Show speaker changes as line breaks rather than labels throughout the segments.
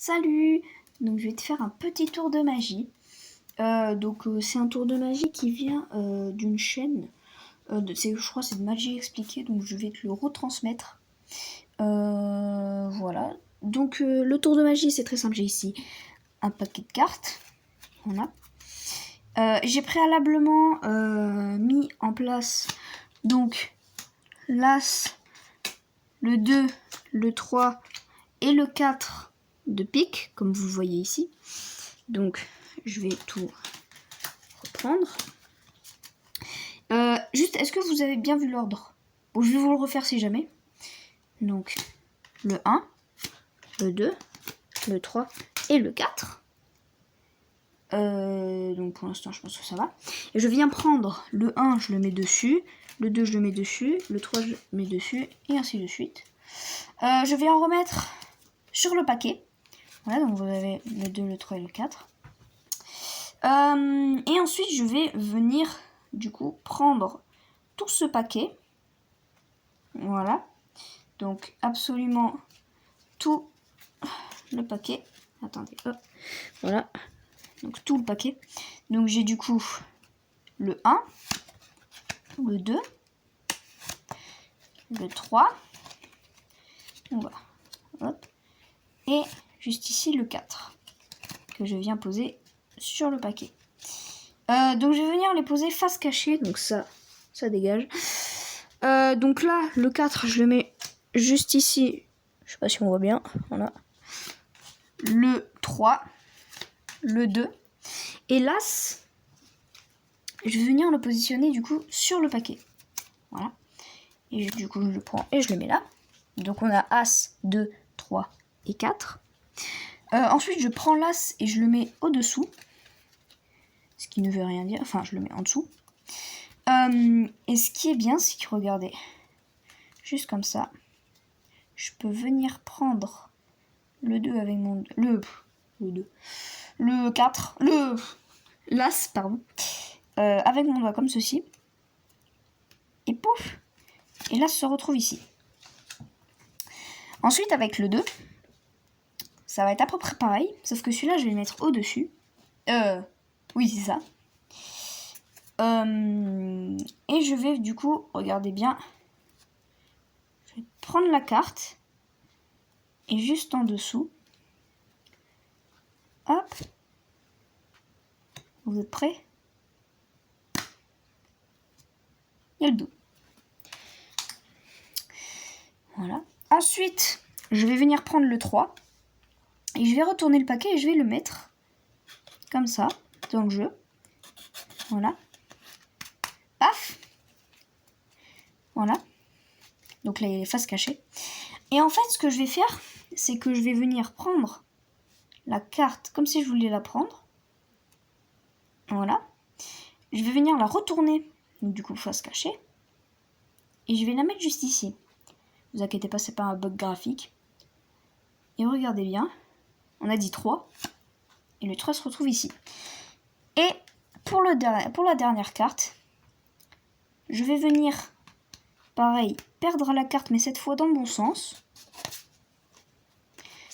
Salut! Donc je vais te faire un petit tour de magie. C'est un tour de magie qui vient d'une chaîne. Je crois que c'est de Magie Expliquée, donc je vais te le retransmettre. Voilà. Donc le tour de magie, c'est très simple. J'ai ici un paquet de cartes. Voilà. J'ai préalablement mis en place donc l'As, le 2, le 3 et le 4 de pique, comme vous voyez ici. Donc, je vais tout reprendre. Juste, est-ce que vous avez bien vu l'ordre? Bon, je vais vous le refaire si jamais. Donc, le 1, le 2, le 3 et le 4. Donc, pour l'instant, je pense que ça va. Et je viens prendre le 1, je le mets dessus. Le 2, je le mets dessus. Le 3, je le mets dessus. Et ainsi de suite. Je vais en remettre sur le paquet. Voilà, donc vous avez le 2, le 3 et le 4. Et ensuite, je vais venir, du coup, prendre tout ce paquet. Voilà. Donc, absolument tout le paquet. Attendez, hop. Voilà. Donc, tout le paquet. Donc, j'ai du coup le 1, le 2, le 3. Voilà. Hop. Et juste ici, le 4. Que je viens poser sur le paquet. Donc je vais venir les poser face cachée, donc ça dégage. Donc là, le 4, je le mets juste ici. Je sais pas si on voit bien. Voilà. Le 3, le 2. Et l'As, je vais venir le positionner du coup sur le paquet. Voilà. Et du coup, je le prends et je le mets là. Donc on a As, 2, 3 et 4. Ensuite, je prends l'As et je le mets au-dessous. Ce qui ne veut rien dire. Enfin, je le mets en dessous. Et ce qui est bien, c'est que, regardez, juste comme ça, je peux venir prendre le 2 avec mon... Le 4, l'As, pardon, avec mon doigt comme ceci. Et pouf! Et l'As se retrouve ici. Ensuite, avec le 2, ça va être à peu près pareil, sauf que celui-là, je vais le mettre au-dessus. Oui, c'est ça. Et je vais du coup, regardez bien, je vais prendre la carte et juste en dessous, hop, vous êtes prêts? Il y a le dos. Voilà. Ensuite, je vais venir prendre le 3 et je vais retourner le paquet et je vais le mettre comme ça dans le jeu. Voilà. Paf. Voilà. Donc là, il y a les faces cachées. Et en fait, ce que je vais faire, c'est que je vais venir prendre la carte comme si je voulais la prendre. Voilà. Je vais venir la retourner, donc du coup, face cachée. Et je vais la mettre juste ici. Ne vous inquiétez pas, c'est pas un bug graphique. Et regardez bien. On a dit 3. Et le 3 se retrouve ici. Et pour la dernière carte, je vais venir, pareil, perdre la carte, mais cette fois dans le bon sens.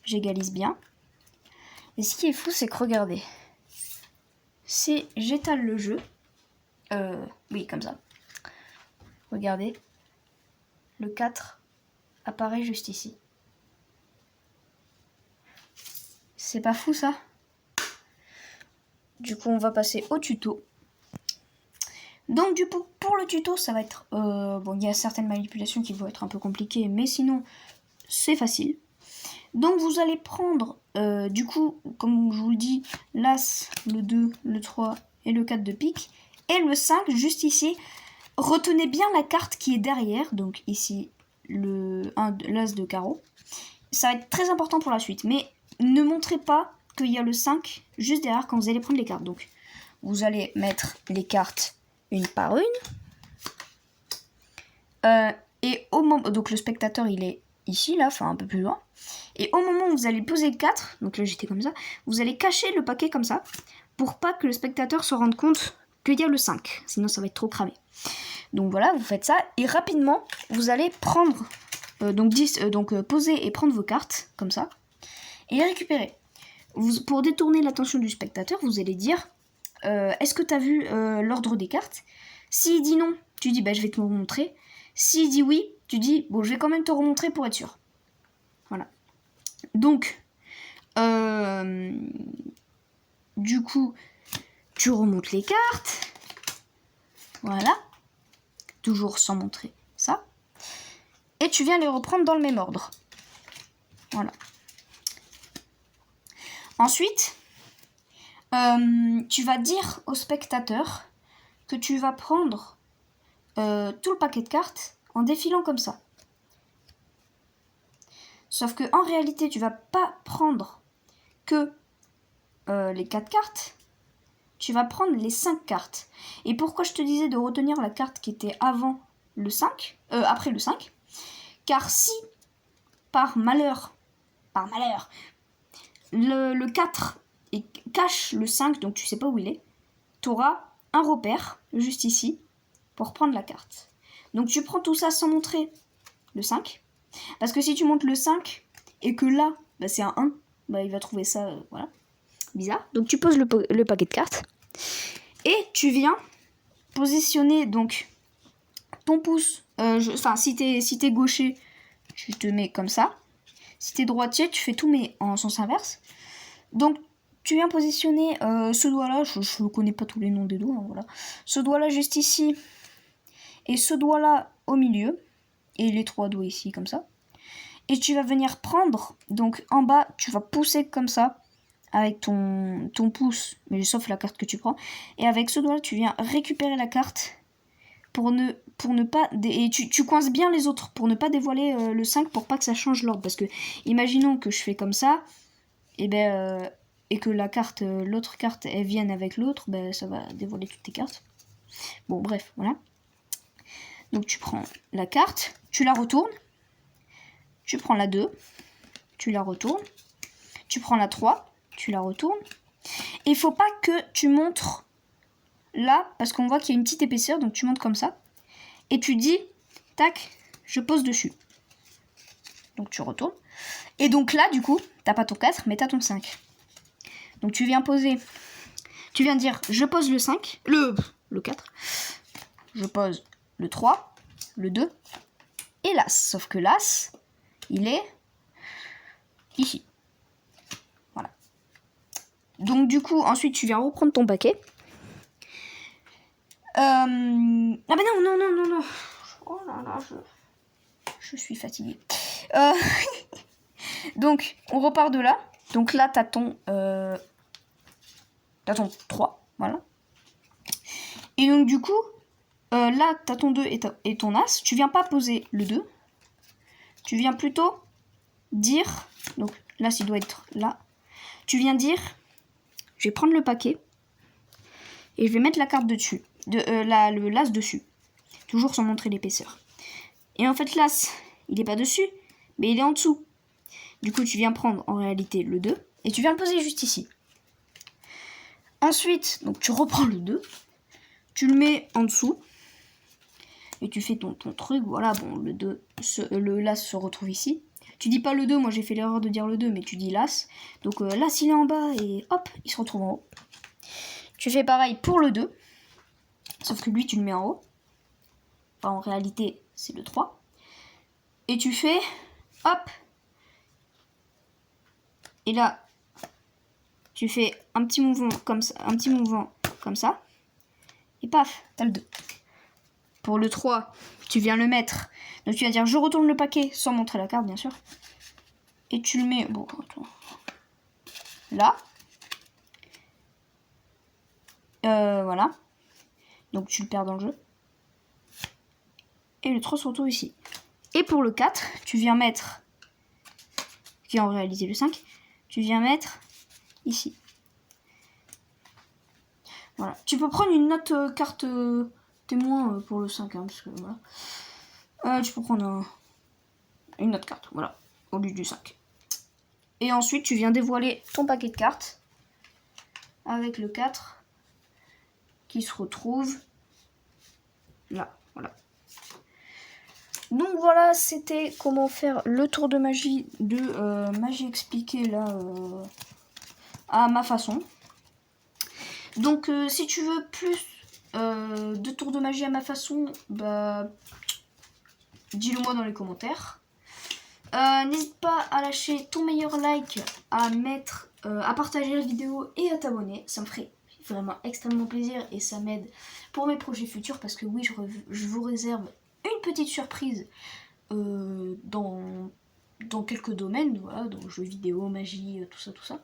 J'égalise bien. Et ce qui est fou, c'est que regardez. Si j'étale le jeu, oui, comme ça. Regardez. Le 4 apparaît juste ici. C'est pas fou, ça? Du coup, on va passer au tuto. Donc, du coup, pour le tuto, ça va être... bon, il y a certaines manipulations qui vont être un peu compliquées, mais sinon, c'est facile. Donc, vous allez prendre, du coup, comme je vous le dis, l'As, le 2, le 3 et le 4 de pique. Et le 5, juste ici. Retenez bien la carte qui est derrière. Donc, ici, l'As de carreau. Ça va être très important pour la suite. Mais ne montrez pas qu'il y a le 5 juste derrière quand vous allez prendre les cartes. Donc, vous allez mettre les cartes une par une. Et au moment... Donc, le spectateur, il est ici, là, enfin un peu plus loin. Et au moment où vous allez poser le 4, donc là j'étais comme ça, vous allez cacher le paquet comme ça, pour pas que le spectateur se rende compte qu'il y a le 5, sinon ça va être trop cramé. Donc voilà, vous faites ça, et rapidement, vous allez prendre, poser et prendre vos cartes, comme ça. et les récupérer. Pour détourner l'attention du spectateur, vous allez dire est-ce que tu as vu l'ordre des cartes? S'il dit non, tu dis je vais te le remontrer. S'il dit oui, tu dis bon, je vais quand même te remontrer pour être sûr. Voilà. Donc, du coup, tu remontes les cartes. Voilà. Toujours sans montrer ça. Et tu viens les reprendre dans le même ordre. Voilà. Ensuite, tu vas dire au spectateur que tu vas prendre tout le paquet de cartes en défilant comme ça. Sauf que en réalité, tu vas pas prendre que les 4 cartes, tu vas prendre les 5 cartes. Et pourquoi je te disais de retenir la carte qui était avant le 5, après le 5? Car si, par malheur, le 4 cache le 5, donc tu sais pas où il est, tu auras un repère, juste ici, pour prendre la carte. Donc tu prends tout ça sans montrer le 5, parce que si tu montres le 5, et que là, c'est un 1, il va trouver ça, voilà, bizarre. Donc tu poses le paquet de cartes, et tu viens positionner donc ton pouce, si t'es gaucher, tu te mets comme ça. Si t'es droitier, tu fais tout mais en sens inverse. Donc tu viens positionner ce doigt-là, je ne connais pas tous les noms des doigts, voilà. Ce doigt-là juste ici, et ce doigt-là au milieu, et les 3 doigts ici, comme ça. Et tu vas venir prendre, donc en bas, tu vas pousser comme ça, avec ton pouce, mais sauf la carte que tu prends. Et avec ce doigt-là, tu viens récupérer la carte pour ne pas... Et tu coinces bien les autres pour ne pas dévoiler le 5, pour pas que ça change l'ordre. Parce que, imaginons que je fais comme ça, et que l'autre carte, elle vienne avec l'autre, ça va dévoiler toutes tes cartes. Bon, bref, voilà. Donc tu prends la carte, tu la retournes, tu prends la 2, tu la retournes, tu prends la 3, tu la retournes. Et il faut pas que tu montres là, parce qu'on voit qu'il y a une petite épaisseur, donc tu montes comme ça. Et tu dis, tac, je pose dessus. Donc tu retournes. Et donc là, du coup, t'as pas ton 4, mais t'as ton 5. Donc tu viens dire, je pose le 5, le 4. Je pose le 3, le 2 et l'As. Sauf que l'As, il est ici. Voilà. Donc du coup, ensuite, tu viens reprendre ton paquet. Ah non. Oh là là, je suis fatiguée. Donc, on repart de là. Donc là, t'as ton 3, voilà. Et donc du coup, là, t'as ton 2 et ton As. Tu viens pas poser le 2. Tu viens plutôt dire... Donc là, il doit être là. Tu viens dire, je vais prendre le paquet et je vais mettre la carte dessus. Le l'As dessus. Toujours sans montrer l'épaisseur. Et en fait, l'As, il n'est pas dessus, mais il est en dessous. Du coup, tu viens prendre en réalité le 2 et tu viens le poser juste ici. Ensuite, donc tu reprends le 2, tu le mets en dessous et tu fais ton truc. Voilà, bon, le 2, le l'As se retrouve ici. Tu dis pas le 2, moi j'ai fait l'erreur de dire le 2, mais tu dis l'As. Donc l'As il est en bas et hop, il se retrouve en haut. Tu fais pareil pour le 2, sauf que lui tu le mets en haut. Enfin, en réalité, c'est le 3. Et tu fais, hop. Et là, tu fais un petit mouvement comme ça. Et paf, t'as le 2. Pour le 3, tu viens le mettre. Donc tu vas dire, je retourne le paquet, sans montrer la carte, bien sûr. Et tu le mets, bon, attends. Là. Voilà. Donc tu le perds dans le jeu. Et le 3 se retrouve ici. Et pour le 4, tu viens mettre, qui est en réalité le 5, tu viens mettre ici. Voilà. Tu peux prendre une autre carte témoin pour le 5, parce que voilà. Tu peux prendre une autre carte, voilà, au lieu du 5. Et ensuite, tu viens dévoiler ton paquet de cartes avec le 4 qui se retrouve là, voilà. Donc voilà, c'était comment faire le tour de magie de Magie Expliquée là à ma façon. Donc si tu veux plus de tours de magie à ma façon, bah dis-le moi dans les commentaires. N'hésite pas à lâcher ton meilleur like, à mettre, à partager la vidéo et à t'abonner. Ça me ferait vraiment extrêmement plaisir et ça m'aide pour mes projets futurs parce que oui, je vous réserve une petite surprise dans quelques domaines, voilà, dans jeux vidéo, magie, tout ça, tout ça.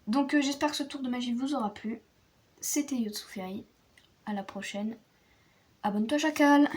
Donc j'espère que ce tour de magie vous aura plu. C'était Yotsuferi. À la prochaine. Abonne-toi, chacal!